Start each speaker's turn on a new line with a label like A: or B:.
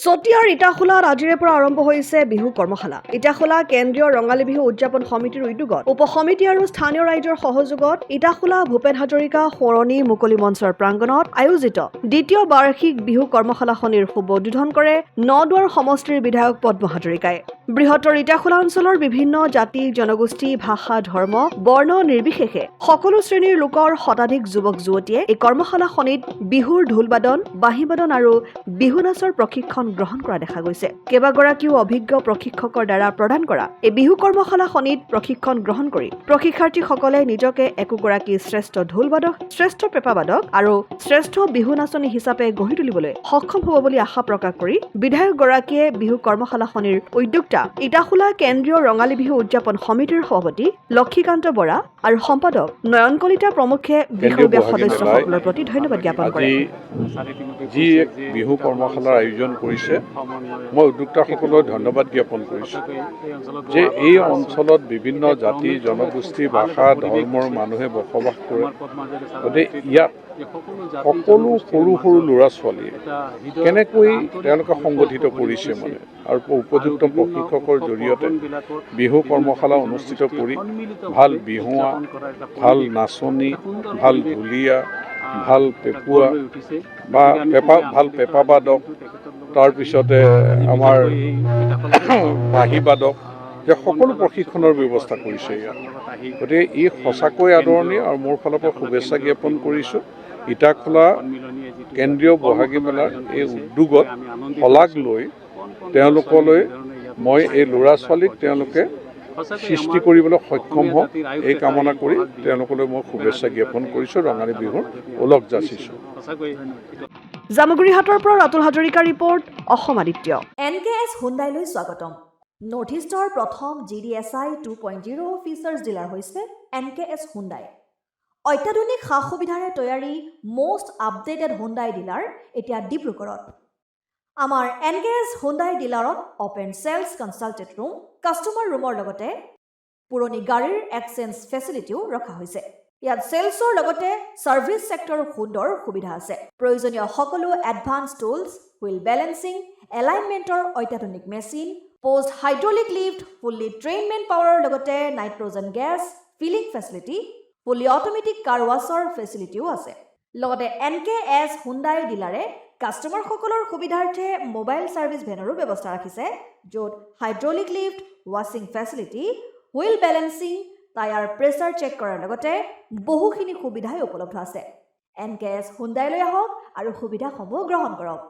A: চতিয়াৰ ইটাখোলাত আজিৰে পৰা আৰম্ভ হৈছে বিহু কৰ্মশালা। ইটাখোলা কেন্দ্ৰীয় ৰঙালী বিহু উদযাপন সমিতিৰ উদ্যোগত উপ-সমিতি আৰু স্থানীয় ৰাইজৰ সহযোগত ইটাখোলা ভূপেন হাজৰিকা সোঁৱৰণী মুকলি মঞ্চৰ প্ৰাংগণত আয়োজিত দ্বিতীয় বাৰ্ষিক বিহু কৰ্মশালাখনিৰ শুভ উদ্বোধন কৰে নদুৱাৰ সমষ্টিৰ বিধায়ক পদ্ম হাজৰিকাই। বৃহত্তৰ ইটাখোলা অঞ্চলৰ বিভিন্ন জাতি, জনগোষ্ঠী, ভাষা, ধৰ্ম, বৰ্ণ নিৰ্বিশেষে সকলো শ্ৰেণীৰ লোকৰ শতাধিক যুৱক-যুৱতীয়ে এই কৰ্মশালাখনিত বিহুৰ ঢোল-বাদন, বাঁহী-বাদন আৰু বিহু নাচৰ প্ৰশিক্ষণ গ্ৰহণ কৰা দেখা গৈছে। কেইবাগৰাকীও অভিজ্ঞ প্ৰশিক্ষকৰ দ্বাৰা প্ৰদান কৰা এই বিহু কৰ্মশালাখনিত প্ৰশিক্ষণ গ্ৰহণ কৰি প্ৰশিক্ষাৰ্থীসকলে নিজকে একোগৰাকী শ্ৰেষ্ঠ ঢোলবাদক, শ্ৰেষ্ঠ পেঁপাবাদক আৰু শ্ৰেষ্ঠ বিহু নাচনী হিচাপে গঢ়ি তুলিবলৈ সক্ষম হ'ব বুলি আশা প্ৰকাশ কৰি বিধায়কগৰাকীয়ে বিহু কৰ্মশালাখনিৰ উদ্যোক্তা ইটাখোলা কেন্দ্ৰীয় ৰঙালী বিহু উদযাপন সমিতিৰ সভাপতি লক্ষীকান্ত বৰা আৰু সম্পাদক নয়ন কলিতা প্ৰমুখ্যে বিষয়ববীয়া সদস্যসকলৰ প্ৰতি ধন্যবাদ জ্ঞাপন কৰে।
B: যি এক বিহু কৰ্মশালাৰ আয়োজন কৰিছে, মই উদ্যোক্তাসকলক ধন্যবাদ জ্ঞাপন কৰিছোঁ যে এই অঞ্চলত বিভিন্ন জাতি, জনগোষ্ঠী, ভাষা, ধৰ্মৰ মানুহে বসবাস কৰে। গতিকে ইয়াত সকলো সৰু সৰু ল'ৰা-ছোৱালীয়ে কেনেকৈ তেওঁলোকে সংগঠিত কৰিছে আৰু উপযুক্ত প্ৰশিক্ষকৰ জৰিয়তে বিহু কৰ্মশালা অনুষ্ঠিত কৰি ভাল বিহুৱা, ভাল নাচনী, ভাল ঢুলীয়া, ভাল পেঁপুৱা বা ভাল পেঁপাবাদক, তাৰপিছতে আমাৰ বাঁহীবাদক, যে সকলো প্ৰশিক্ষণৰ ব্যৱস্থা কৰিছে ইয়াত। গতিকে ই সঁচাকৈ আদৰণীয় আৰু মোৰ ফালৰ পৰা শুভেচ্ছা জ্ঞাপন কৰিছোঁ। ইটাখোলা কেন্দ্ৰীয় বহাগী মেলাৰ এই উদ্যোগত শলাগ লৈ তেওঁলোকলৈ মই এই ল'ৰা-ছোৱালীক তেওঁলোকে সৃষ্টি কৰিবলৈ সক্ষম হওক এই কামনা কৰি তেওঁলোকলৈ মই শুভেচ্ছা জ্ঞাপন কৰিছোঁ, ৰঙালী বিহুৰ ওলগ যাচিছোঁ।
A: জামুগুৰিহাটৰ পৰা ৰাতুল হাজৰিকাৰ ৰিপৰ্ট, অসম আদিত্য।
C: NKS হুণ্ডাইলৈ স্বাগতম। নৰ্থ ইষ্টৰ প্ৰথম GDSI 2.0 ফিচাৰ্ছ ডিলাৰ হৈছে NKS হুণ্ডাই। অত্যাধুনিক সা-সুবিধাৰে তৈয়াৰী মষ্ট আপডেটেড হুণ্ডাই ডিলাৰ এতিয়া ডিব্ৰুগড়ত। আমাৰ NKS হুণ্ডাই ডিলাৰত open sales consulted room, customer ৰুমৰ লগতে পুৰণি গাড়ীৰ এক্সচেঞ্জ ফেচিলিটিও ৰখা হৈছে। ইয়াত চেলছৰ লগতে ছাৰ্ভিচ ছেক্টৰৰ সুন্দৰ সুবিধা আছে। প্ৰয়োজনীয় সকলো এডভান্স টুলছ, হুইল বেলেন্সিং, এলাইনমেণ্টৰ অত্যাধুনিক machine, post hydraulic lift, fully train man পাৱাৰৰ লগতে nitrogen gas filling facility, fully automatic car washer ফেচিলিটিও আছে। লগতে NKS হুণ্ডাই ডিলাৰে কাষ্টমাৰসকলৰ সুবিধাৰ্থে মোবাইল ছাৰ্ভিচ ভেনৰো ব্যৱস্থা ৰাখিছে, য'ত হাইড্ৰলিক লিফ্ট, ৱাছিং facility, wheel balancing, tyre pressure check কৰাৰ লগতে বহুখিনি সুবিধাই উপলব্ধ আছে। NKS হুণ্ডাইলৈ আহক আৰু সুবিধাসমূহ গ্ৰহণ কৰক।